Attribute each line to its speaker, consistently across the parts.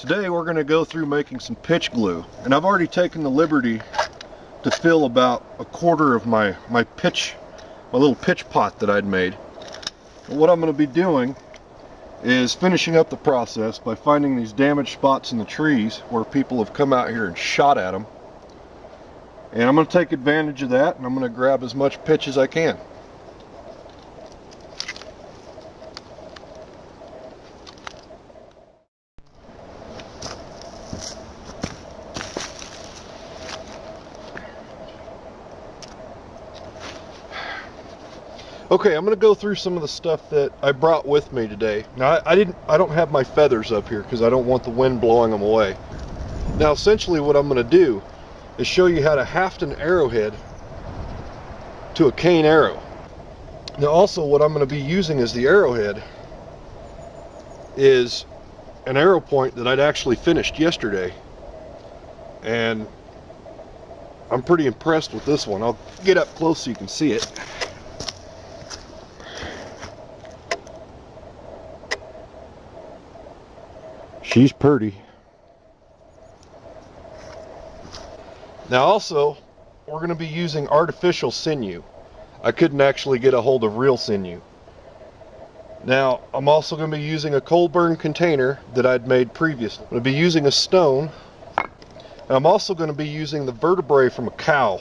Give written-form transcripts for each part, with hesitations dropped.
Speaker 1: Today we're going to go through making some pitch glue, and I've already taken the liberty to fill about a quarter of my little pitch pot that I'd made. And what I'm going to be doing is finishing up the process by finding these damaged spots in the trees where people have come out here and shot at them. And I'm going to take advantage of that, and I'm going to grab as much pitch as I can. Okay, I'm going to go through some of the stuff that I brought with me today. Now, I don't have my feathers up here because I don't want the wind blowing them away. Now, essentially what I'm going to do is show you how to haft an arrowhead to a cane arrow. Now, also what I'm going to be using as the arrowhead is an arrow point that I'd actually finished yesterday. And I'm pretty impressed with this one. I'll get up close so you can see it. She's pretty. Now also, we're going to be using artificial sinew. I couldn't actually get a hold of real sinew. Now, I'm also going to be using a coal burn container that I'd made previously. I'm going to be using a stone, and I'm also going to be using the vertebrae from a cow.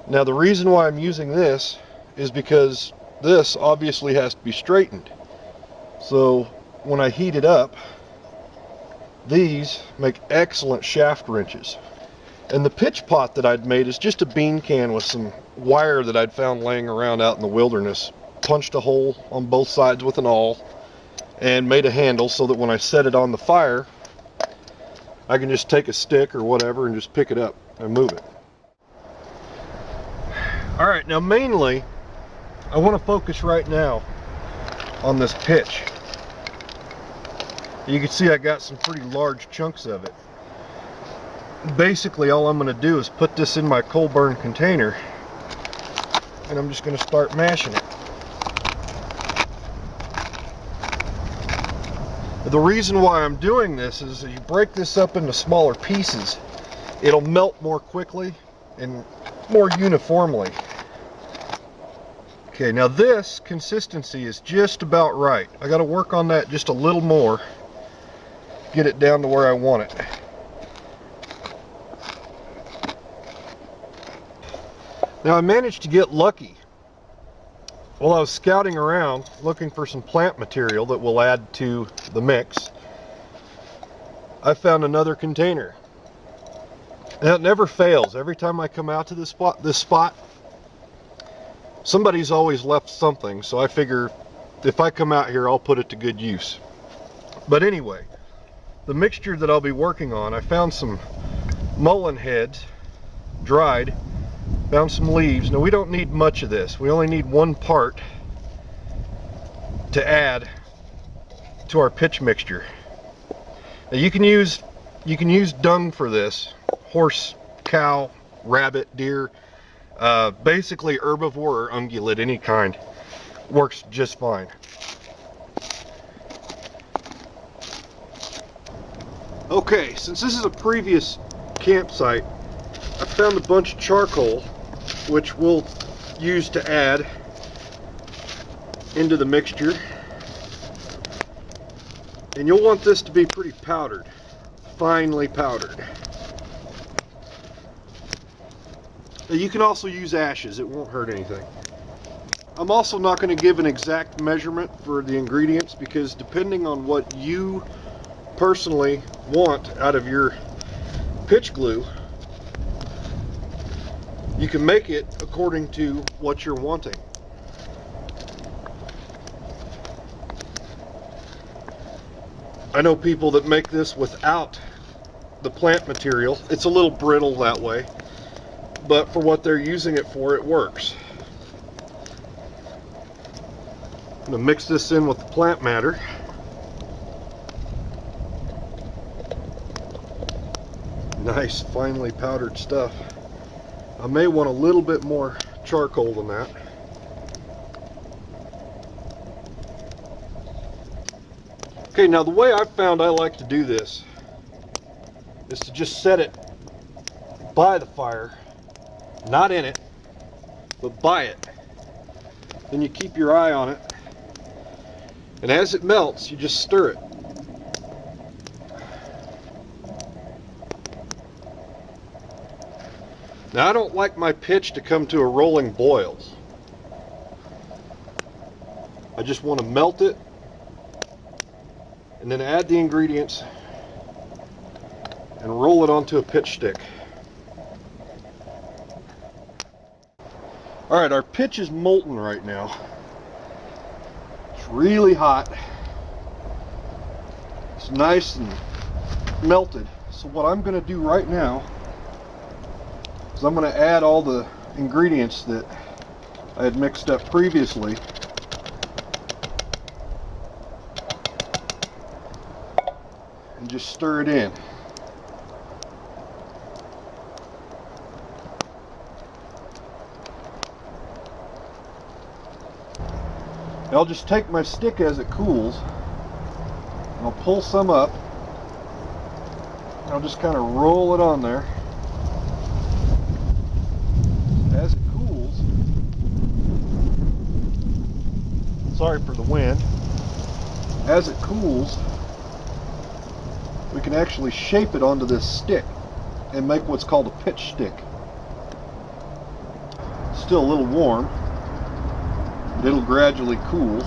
Speaker 1: Now, the reason why I'm using this is because this obviously has to be straightened. So, when I heat it up, these make excellent shaft wrenches. And the pitch pot that I'd made is just a bean can with some wire that I'd found laying around out in the wilderness. Punched a hole on both sides with an awl and made a handle so that when I set it on the fire, I can just take a stick or whatever and just pick it up and move it. Alright, now mainly I want to focus right now on this pitch. You can see I got some pretty large chunks of it. Basically all I'm going to do is put this in my coal burn container, and I'm just going to start mashing it. The reason why I'm doing this is if you break this up into smaller pieces, it'll melt more quickly and more uniformly. Okay, now this consistency is just about right. I got to work on that just a little more. Get it down to where I want it. Now I managed to get lucky. While I was scouting around looking for some plant material that will add to the mix, I found another container. Now it never fails. Every time I come out to this spot, somebody's always left something, so I figure if I come out here I'll put it to good use. But anyway, the mixture that I'll be working on, I found some mullein heads, dried, found some leaves. Now we don't need much of this. We only need one part to add to our pitch mixture. Now you can use dung for this. Horse, cow, rabbit, deer, basically herbivore or ungulate, any kind, works just fine. Okay, since this is a previous campsite, I found a bunch of charcoal, which we'll use to add into the mixture. And you'll want this to be pretty powdered, finely powdered. Now you can also use ashes, it won't hurt anything. I'm also not going to give an exact measurement for the ingredients because depending on what you personally want out of your pitch glue, you can make it according to what you're wanting. I know people that make this without the plant material. It's a little brittle that way, but for what they're using it for, it works. I'm going to mix this in with the plant matter. Nice finely powdered stuff. I may want a little bit more charcoal than that. Okay, now the way I've found I like to do this is to just set it by the fire, not in it, but by it. Then you keep your eye on it, and as it melts, you just stir it. Now, I don't like my pitch to come to a rolling boil. I just want to melt it and then add the ingredients and roll it onto a pitch stick. Alright, our pitch is molten right now. It's really hot. It's nice and melted. So what I'm going to do right now is I'm going to add all the ingredients that I had mixed up previously. And just stir it in. I'll just take my stick as it cools, and I'll pull some up, and I'll just kind of roll it on there. As it cools, sorry for the wind, as it cools, we can actually shape it onto this stick and make what's called a pitch stick. It's still a little warm. It'll gradually cool.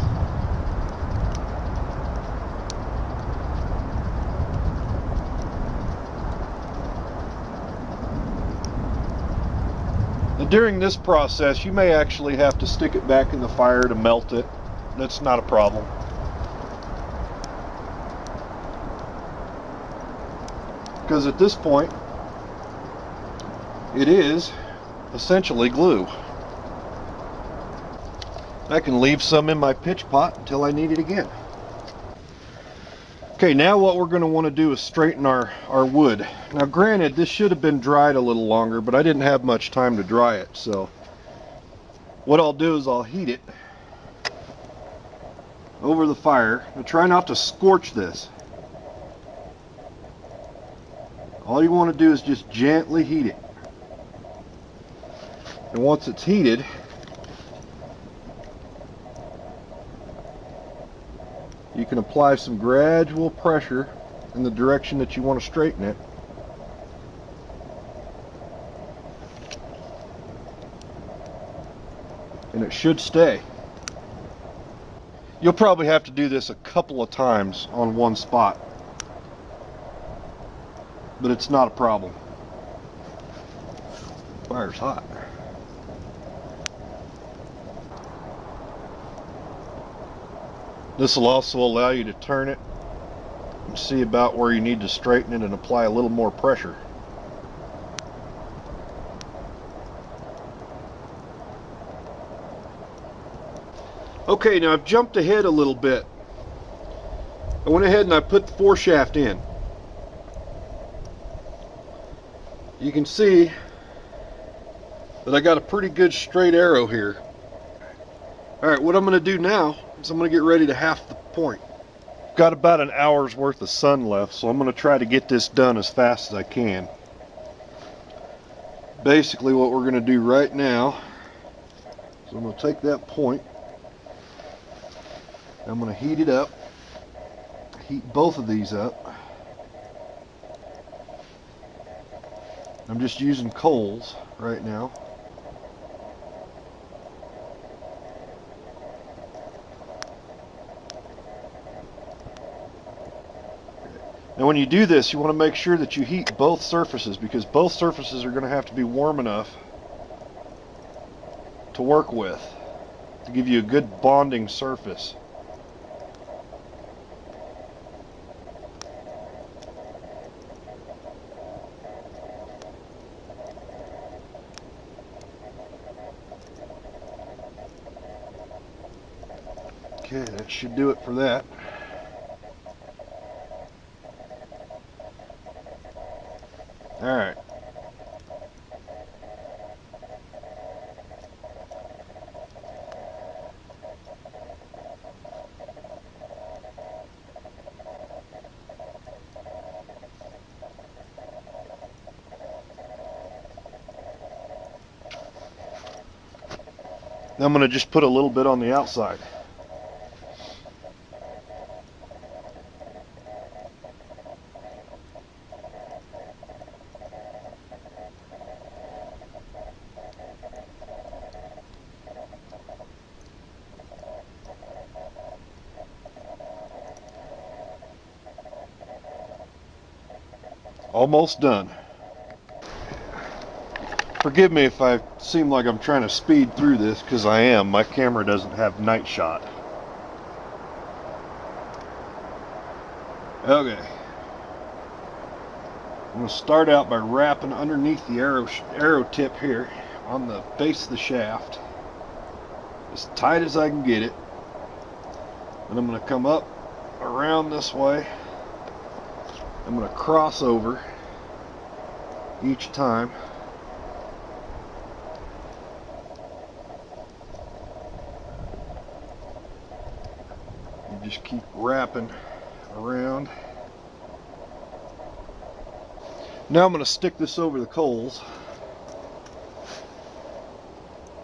Speaker 1: And during this process, you may actually have to stick it back in the fire to melt it. That's not a problem. Because at this point, it is essentially glue. I can leave some in my pitch pot until I need it again. Okay, now what we're going to want to do is straighten our wood. Now granted, this should have been dried a little longer, but I didn't have much time to dry it, so what I'll do is I'll heat it over the fire. Now try not to scorch this. All you want to do is just gently heat it. And once it's heated, you can apply some gradual pressure in the direction that you want to straighten it. And it should stay. You'll probably have to do this a couple of times on one spot, but it's not a problem. Fire's hot. This will also allow you to turn it and see about where you need to straighten it and apply a little more pressure. Okay, now I've jumped ahead a little bit. I went ahead and I put the foreshaft in. You can see that I got a pretty good straight arrow here. Alright, what I'm going to do now is I'm going to get ready to half the point. Got about an hour's worth of sun left, so I'm going to try to get this done as fast as I can. Basically what we're going to do right now is I'm going to take that point, I'm going to heat it up, heat both of these up. I'm just using coals right now. Now when you do this, you want to make sure that you heat both surfaces, because both surfaces are going to have to be warm enough to work with, to give you a good bonding surface. Okay, that should do it for that. Alright. I'm going to just put a little bit on the outside. Almost done. Forgive me if I seem like I'm trying to speed through this, because I am. My camera doesn't have night shot. Okay. I'm going to start out by wrapping underneath the arrow tip here on the base of the shaft, as tight as I can get it. And I'm going to come up around this way. I'm going to cross over each time. You just keep wrapping around. Now I'm going to stick this over the coals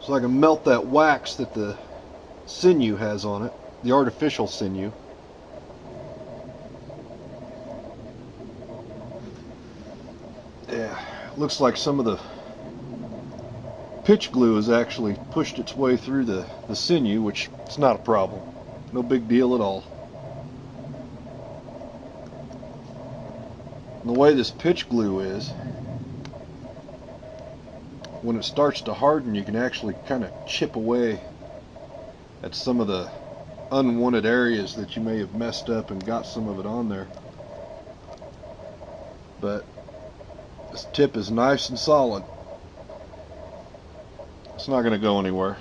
Speaker 1: so I can melt that wax that the sinew has on it, the artificial sinew. Yeah, looks like some of the pitch glue has actually pushed its way through the sinew, which is not a problem. No big deal at all. And the way this pitch glue is, when it starts to harden, you can actually kind of chip away at some of the unwanted areas that you may have messed up and got some of it on there. But this tip is nice and solid. It's not going to go anywhere.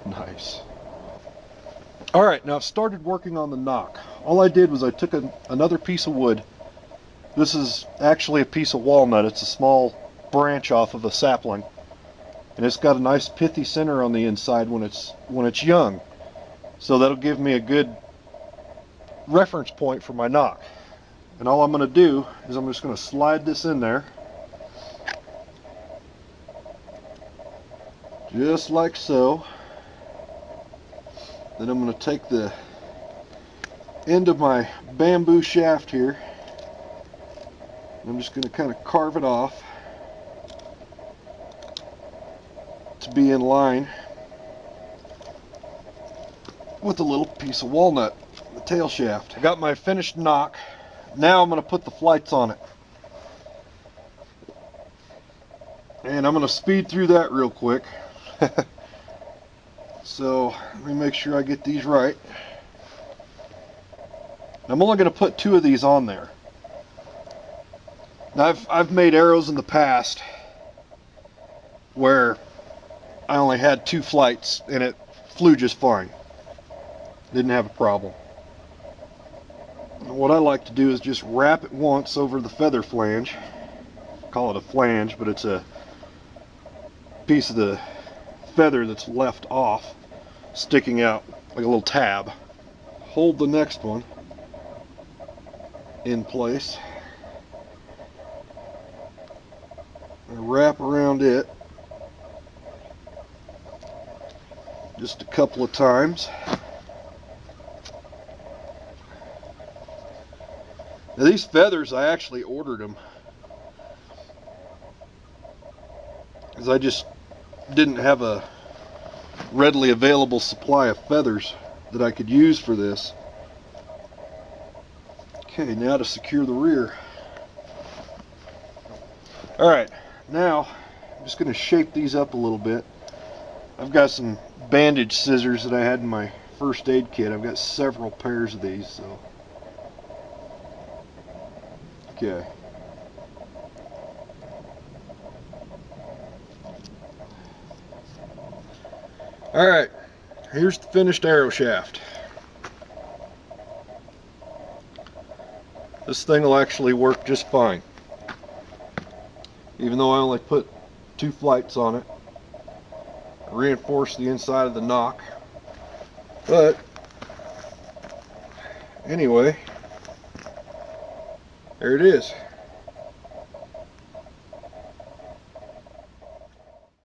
Speaker 1: Nice. Alright, now I've started working on the knock. All I did was I took another piece of wood. This is actually a piece of walnut. It's a small branch off of a sapling. And it's got a nice pithy center on the inside when it's young. So that'll give me a good reference point for my knock. And all I'm going to do is I'm just going to slide this in there. Just like so. Then I'm going to take the end of my bamboo shaft here. I'm just going to kind of carve it off to be in line with a little piece of walnut, the tail shaft. I got my finished knock. Now I'm going to put the flights on it. And I'm going to speed through that real quick. So let me make sure I get these right. I'm only going to put 2 of these on there. Now I've made arrows in the past where I only had 2 flights and it flew just fine. Didn't have a problem. What I like to do is just wrap it once over the feather flange. Call it a flange, but it's a piece of the feather that's left off, sticking out like a little tab. Hold the next one in place. And wrap around it just a couple of times. Now these feathers, I actually ordered them because I just didn't have a readily available supply of feathers that I could use for this. Okay, now to secure the rear. Alright, now I'm just going to shape these up a little bit. I've got some bandage scissors that I had in my first aid kit. I've got several pairs of these, so okay. Alright, here's the finished arrow shaft. This thing will actually work just fine. Even though I only put 2 flights on it. Reinforce the inside of the knock. But anyway, there it is.